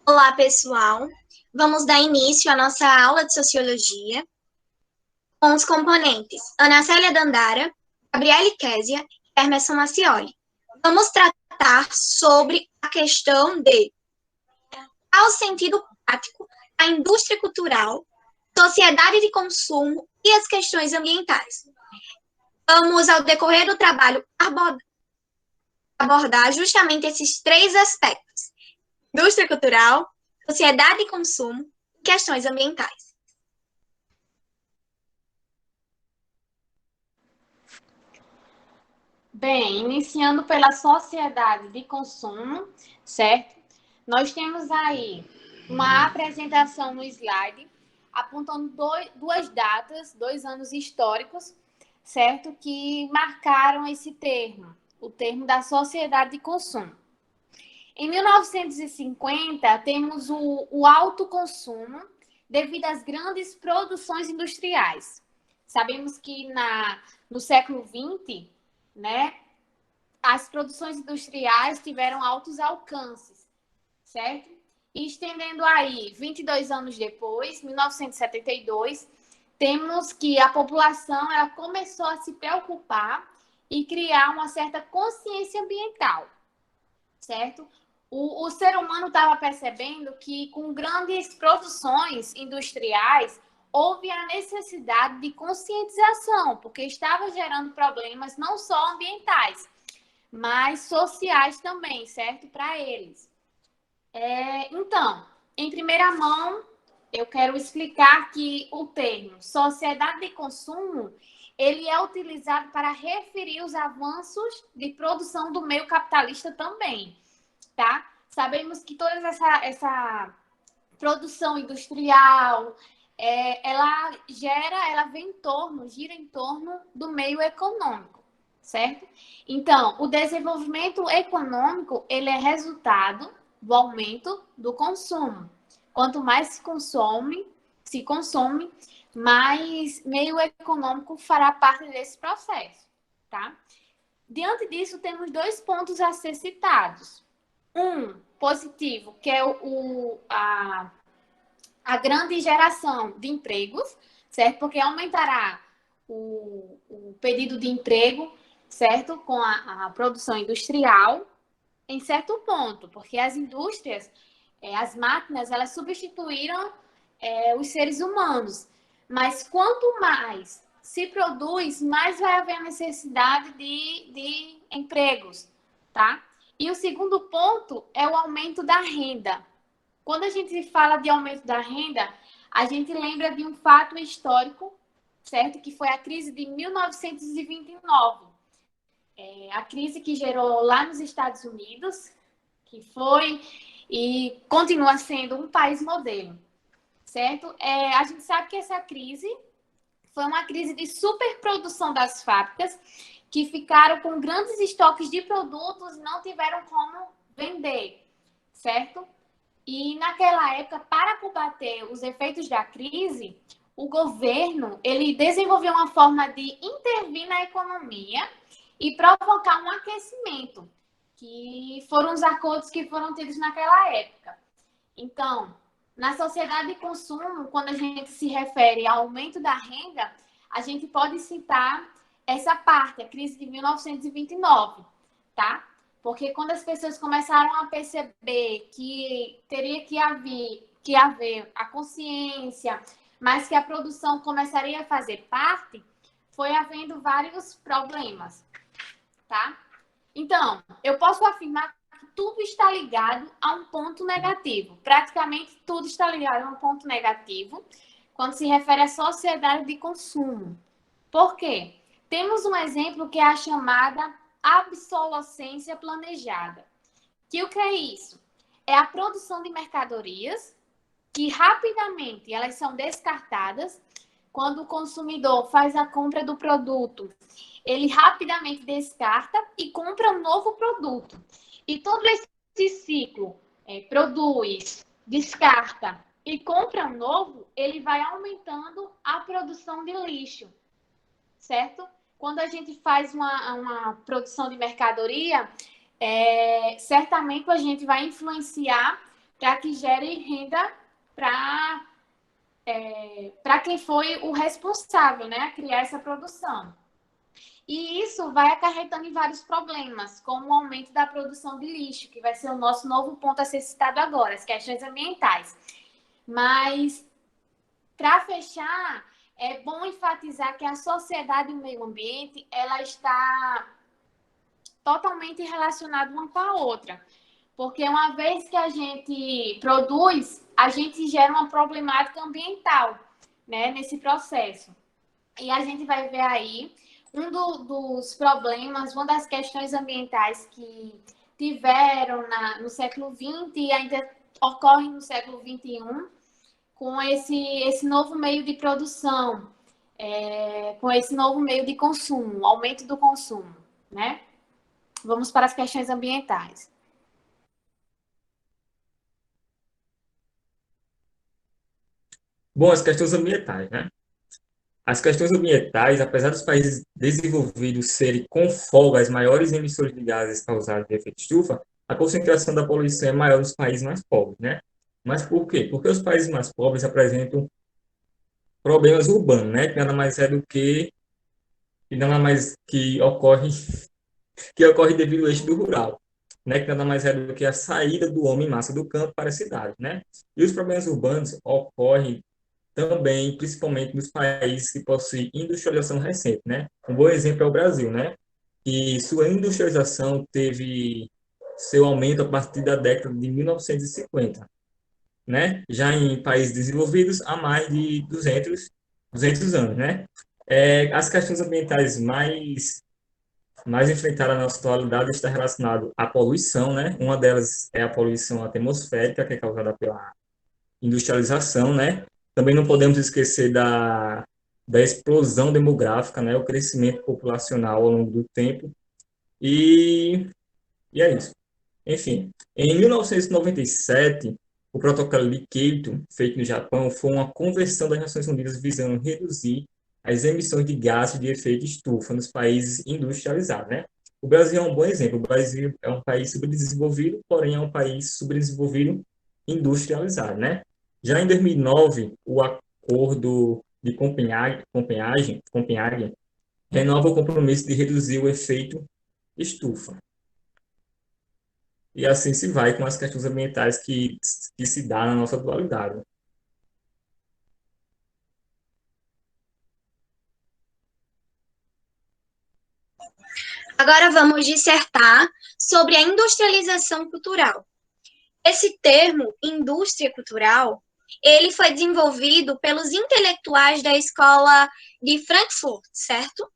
Olá, pessoal. Vamos dar início à nossa aula de Sociologia com os componentes Ana Célia Dandara, Gabriele Késia e Emerson Macioli. Vamos tratar sobre a questão de qual o sentido prático da indústria cultural, sociedade de consumo e as questões ambientais. Vamos, ao decorrer do trabalho, abordar justamente esses três aspectos: indústria cultural, sociedade de consumo e questões ambientais. Bem, iniciando pela sociedade de consumo, certo? Nós temos aí uma apresentação no slide apontando duas datas, 2 anos históricos, certo? Que marcaram esse termo, o termo da sociedade de consumo. Em 1950, temos o alto consumo devido às grandes produções industriais. Sabemos que no século XX, né, as produções industriais tiveram altos alcances, certo? E estendendo aí, 22 anos depois, 1972, temos que a população ela começou a se preocupar e criar uma certa consciência ambiental, certo? O ser humano estava percebendo que com grandes produções industriais houve a necessidade de conscientização, porque estava gerando problemas não só ambientais, mas sociais também, certo? Para eles. Então, em primeira mão, eu quero explicar que o termo sociedade de consumo, ele é utilizado para referir os avanços de produção do meio capitalista também, tá? Sabemos que toda essa produção industrial, gira em torno do meio econômico, certo? Então, o desenvolvimento econômico, ele é resultado do aumento do consumo. Quanto mais se consome, mais meio econômico fará parte desse processo, tá? Diante disso, temos dois pontos a ser citados. Um positivo, que é a grande geração de empregos, certo? Porque aumentará o pedido de emprego, certo? Com a produção industrial, em certo ponto, porque as indústrias, as máquinas, elas substituíram os seres humanos. Mas quanto mais se produz, mais vai haver a necessidade de empregos, tá? E o segundo ponto é o aumento da renda. Quando a gente fala de aumento da renda, a gente lembra de um fato histórico, certo? Que foi a crise de 1929. A crise que gerou lá nos Estados Unidos, que foi e continua sendo um país modelo, certo? A gente sabe que essa crise foi uma crise de superprodução das fábricas, que ficaram com grandes estoques de produtos e não tiveram como vender, certo? E naquela época, para combater os efeitos da crise, o governo ele desenvolveu uma forma de intervir na economia e provocar um aquecimento, que foram os acordos que foram tidos naquela época. Então, na sociedade de consumo, quando a gente se refere ao aumento da renda, a gente pode citar essa parte, a crise de 1929, tá? Porque quando as pessoas começaram a perceber que teria que haver a consciência, mas que a produção começaria a fazer parte, foi havendo vários problemas, tá? Então, eu posso afirmar que tudo está ligado a um ponto negativo. Praticamente tudo está ligado a um ponto negativo quando se refere à sociedade de consumo. Por quê? Temos um exemplo que é a chamada obsolescência planejada. Que o que é isso? É a produção de mercadorias que rapidamente elas são descartadas quando o consumidor faz a compra do produto. Ele rapidamente descarta e compra um novo produto. E todo esse ciclo produz, descarta e compra um novo, ele vai aumentando a produção de lixo, certo? Quando a gente faz uma produção de mercadoria, certamente a gente vai influenciar para que gere renda para quem foi o responsável, né, a criar essa produção. E isso vai acarretando em vários problemas, como o aumento da produção de lixo, que vai ser o nosso novo ponto a ser citado agora, as questões ambientais. Mas, para fechar, é bom enfatizar que a sociedade e o meio ambiente, ela está totalmente relacionada uma com a outra. Porque uma vez que a gente produz, a gente gera uma problemática ambiental, né, nesse processo. E a gente vai ver aí dos problemas, uma das questões ambientais que tiveram no século XX e ainda ocorrem no século XXI, com esse novo meio de produção, com esse novo meio de consumo, aumento do consumo, né? Vamos para as questões ambientais. Bom, as questões ambientais, né? As questões ambientais, apesar dos países desenvolvidos serem com folga as maiores emissores de gases causados de efeito estufa, a concentração da poluição é maior nos países mais pobres, né? Mas por quê? Porque os países mais pobres apresentam problemas urbanos, né? Que nada mais que ocorre devido ao eixo do rural, né? Que nada mais é do que a saída do homem em massa do campo para a cidade, né? E os problemas urbanos ocorrem também, principalmente nos países que possuem industrialização recente, né? Um bom exemplo é o Brasil, né? E sua industrialização teve seu aumento a partir da década de 1950, né? Já em países desenvolvidos há mais de 200 anos, né? As questões ambientais mais enfrentadas na nossa atualidade está relacionado à poluição, né? Uma delas é a poluição atmosférica, que é causada pela industrialização, né? Também não podemos esquecer da explosão demográfica, né? O crescimento populacional ao longo do tempo. E, e é isso. Enfim, em 1997, o Protocolo de Kyoto, feito no Japão, foi uma conversão das Nações Unidas visando reduzir as emissões de gases de efeito estufa nos países industrializados, né? O Brasil é um bom exemplo. O Brasil é um país subdesenvolvido, porém é um país subdesenvolvido industrializado, né? Já em 2009, o Acordo de Copenhague renova o compromisso de reduzir o efeito estufa. E assim se vai com as questões ambientais que se dá na nossa atualidade. Agora vamos dissertar sobre a industrialização cultural. Esse termo, indústria cultural, ele foi desenvolvido pelos intelectuais da escola de Frankfurt, certo?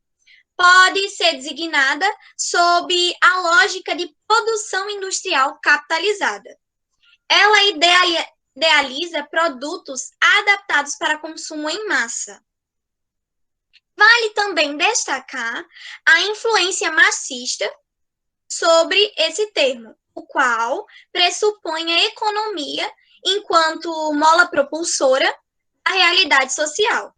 Pode ser designada sob a lógica de produção industrial capitalizada. Ela idealiza produtos adaptados para consumo em massa. Vale também destacar a influência marxista sobre esse termo, o qual pressupõe a economia enquanto mola propulsora da realidade social.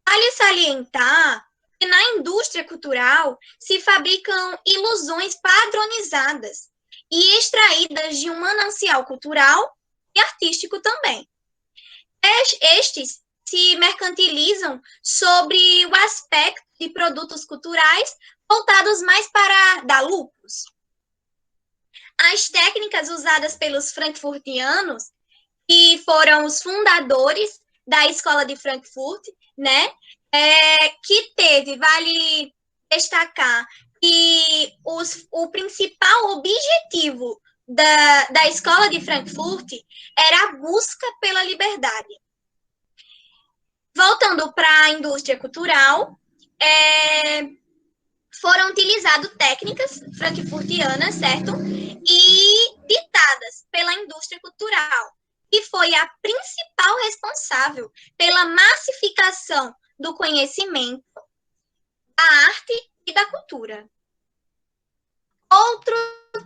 Vale salientar que na indústria cultural se fabricam ilusões padronizadas e extraídas de um manancial cultural e artístico também. Estes se mercantilizam sobre o aspecto de produtos culturais voltados mais para dar lucros. As técnicas usadas pelos frankfurtianos, que foram os fundadores da escola de Frankfurt, né, vale destacar que o principal objetivo da escola de Frankfurt era a busca pela liberdade. Voltando para a indústria cultural, foram utilizadas técnicas frankfurtianas, certo? E ditadas pela indústria cultural, que foi a principal responsável pela massificação do conhecimento, da arte e da cultura. Outro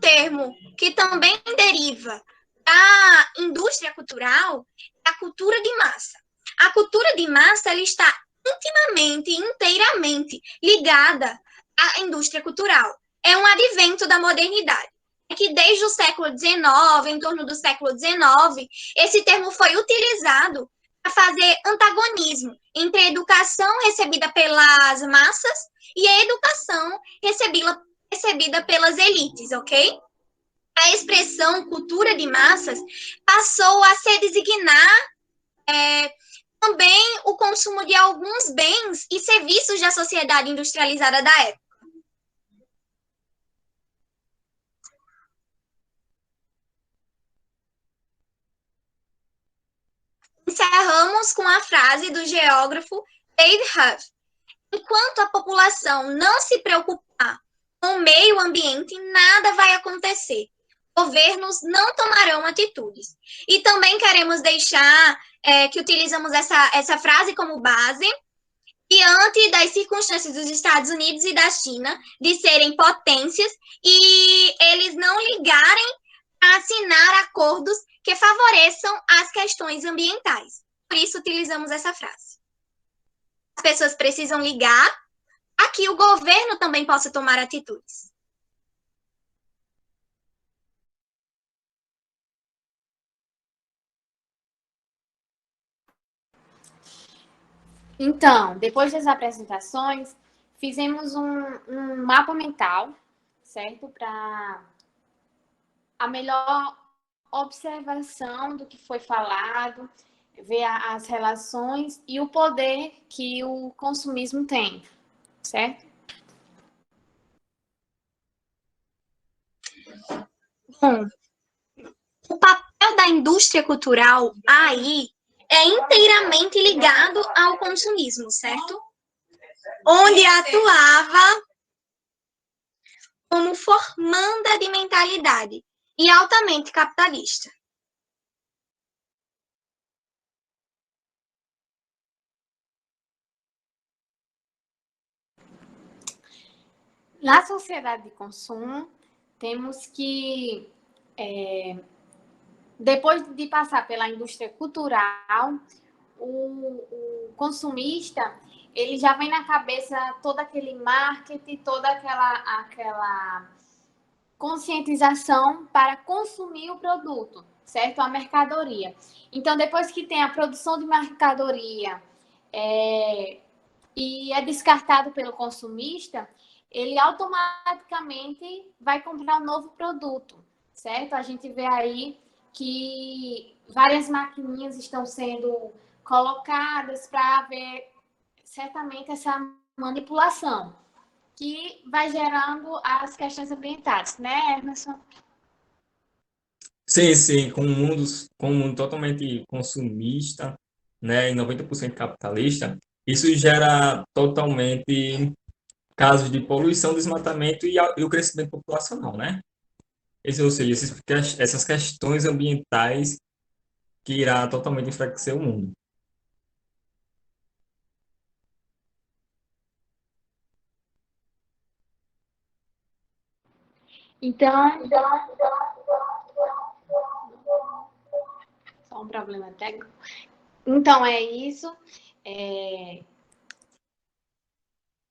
termo que também deriva da indústria cultural é a cultura de massa. A cultura de massa ela está intimamente, inteiramente ligada à indústria cultural. É um advento da modernidade. que desde o século XIX, em torno do século XIX, esse termo foi utilizado para fazer antagonismo entre a educação recebida pelas massas e a educação recebida pelas elites, ok? A expressão cultura de massas passou a se designar também o consumo de alguns bens e serviços da sociedade industrializada da época. Encerramos com a frase do geógrafo David Huff: enquanto a população não se preocupar com o meio ambiente, nada vai acontecer. Governos não tomarão atitudes. E também queremos deixar que utilizamos essa frase como base diante das circunstâncias dos Estados Unidos e da China de serem potências e eles não ligarem a assinar acordos que favoreçam as questões ambientais. Por isso, utilizamos essa frase. As pessoas precisam ligar a que o governo também possa tomar atitudes. Então, depois das apresentações, fizemos um mapa mental, certo? Para a melhor observação do que foi falado, ver as relações e o poder que o consumismo tem, certo? Bom, o papel da indústria cultural aí é inteiramente ligado ao consumismo, certo? Onde atuava como formanda de mentalidade e altamente capitalista. Na sociedade de consumo, temos que, depois de passar pela indústria cultural, o consumista, ele já vem na cabeça todo aquele marketing, toda aquela conscientização para consumir o produto, certo? A mercadoria. Então, depois que tem a produção de mercadoria e é descartado pelo consumista, ele automaticamente vai comprar um novo produto, certo? A gente vê aí que várias maquininhas estão sendo colocadas para ver certamente essa manipulação, que vai gerando as questões ambientais, né, Emerson? Sim, com um mundo totalmente consumista, né, e 90% capitalista, isso gera totalmente casos de poluição, desmatamento e o crescimento populacional, né? Ou seja, essas questões ambientais que irá totalmente enfraquecer o mundo. Então, só um problema técnico. Então, é isso.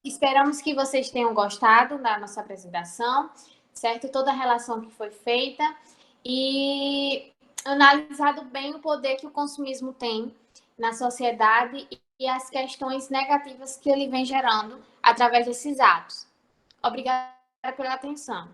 Esperamos que vocês tenham gostado da nossa apresentação, certo? Toda a relação que foi feita e analisado bem o poder que o consumismo tem na sociedade e as questões negativas que ele vem gerando através desses atos. Obrigada pela atenção.